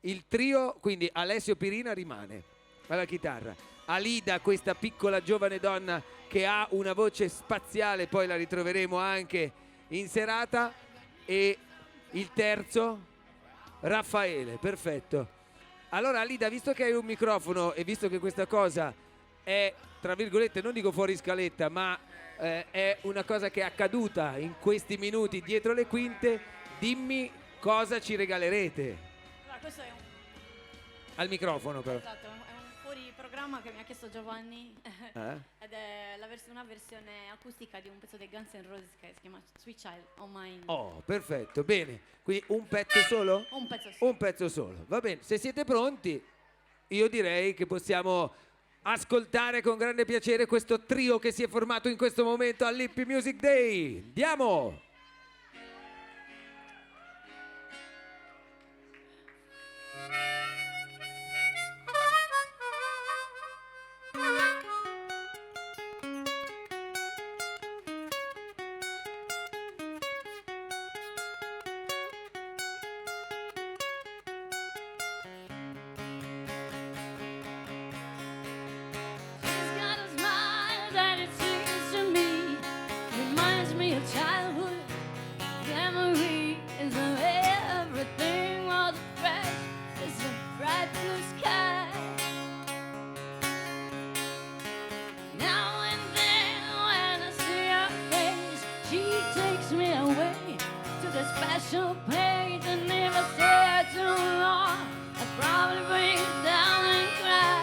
Il trio, quindi Alessio Pirina rimane alla chitarra, Alida, questa piccola giovane donna che ha una voce spaziale, poi la ritroveremo anche in serata, e il terzo Raffaele. Perfetto. Allora Alida, visto che hai un microfono e visto che questa cosa è, tra virgolette, non dico fuori scaletta, ma è una cosa che è accaduta in questi minuti dietro le quinte, dimmi cosa ci regalerete. Allora, questo è Al microfono però. esatto, è un fuori programma che mi ha chiesto Giovanni ed è una versione acustica di un pezzo dei Guns N' Roses che si chiama Sweet Child on Mine. Oh, perfetto, bene. Quindi un pezzo solo? Un pezzo solo. Un pezzo solo, va bene. Se siete pronti, io direi che possiamo ascoltare con grande piacere questo trio che si è formato in questo momento all'Hippie Music Day. Andiamo! Childhood memories of everything was fresh as a bright blue sky. Now and then when I see her face, she takes me away to the special place, and if I stay too long, I'll probably break down and cry.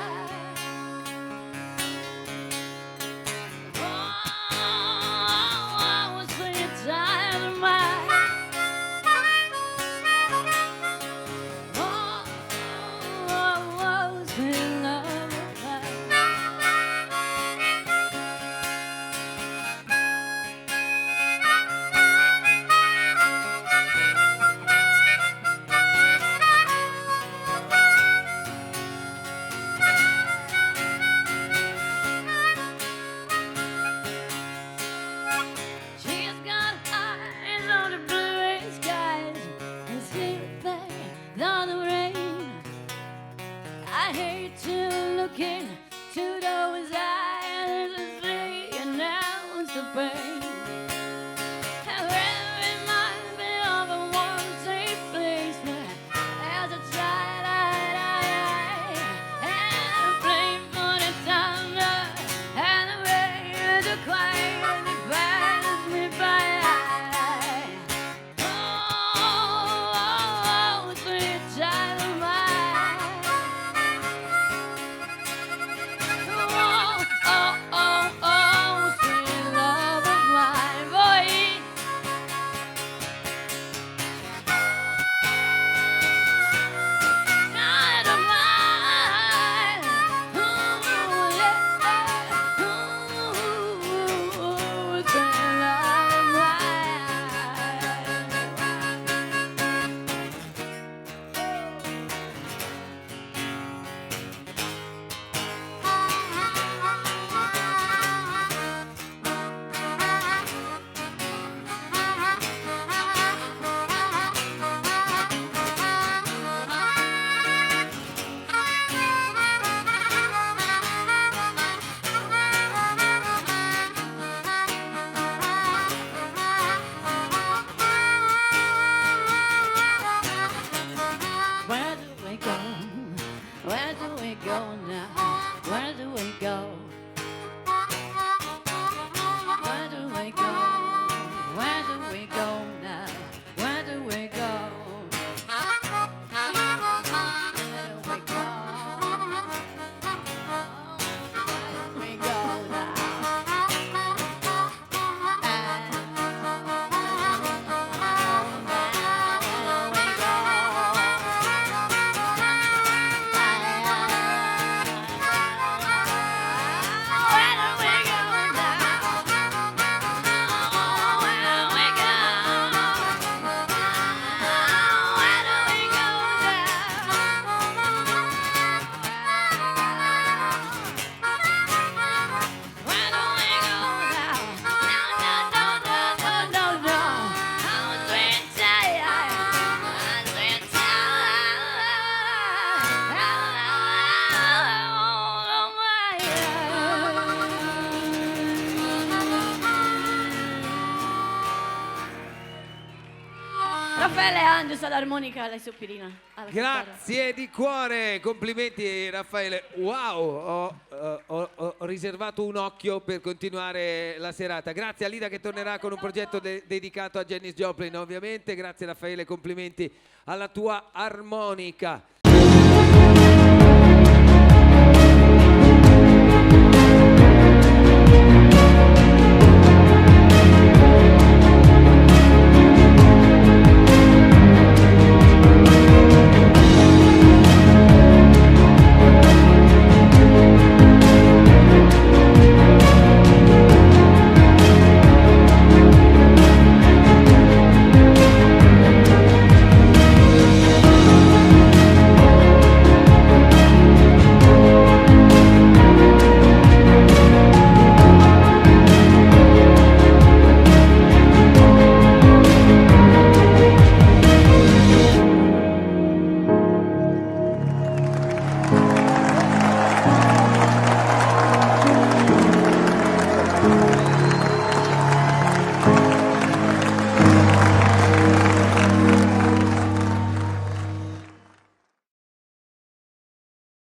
Raffaele Angius all'armonica, Alessio Pirina alla chitarra. Grazie di cuore, complimenti Raffaele. Wow, ho riservato un occhio per continuare la serata. Grazie a Lida che tornerà con un progetto dedicato a Janis Joplin ovviamente. Grazie Raffaele, complimenti alla tua armonica.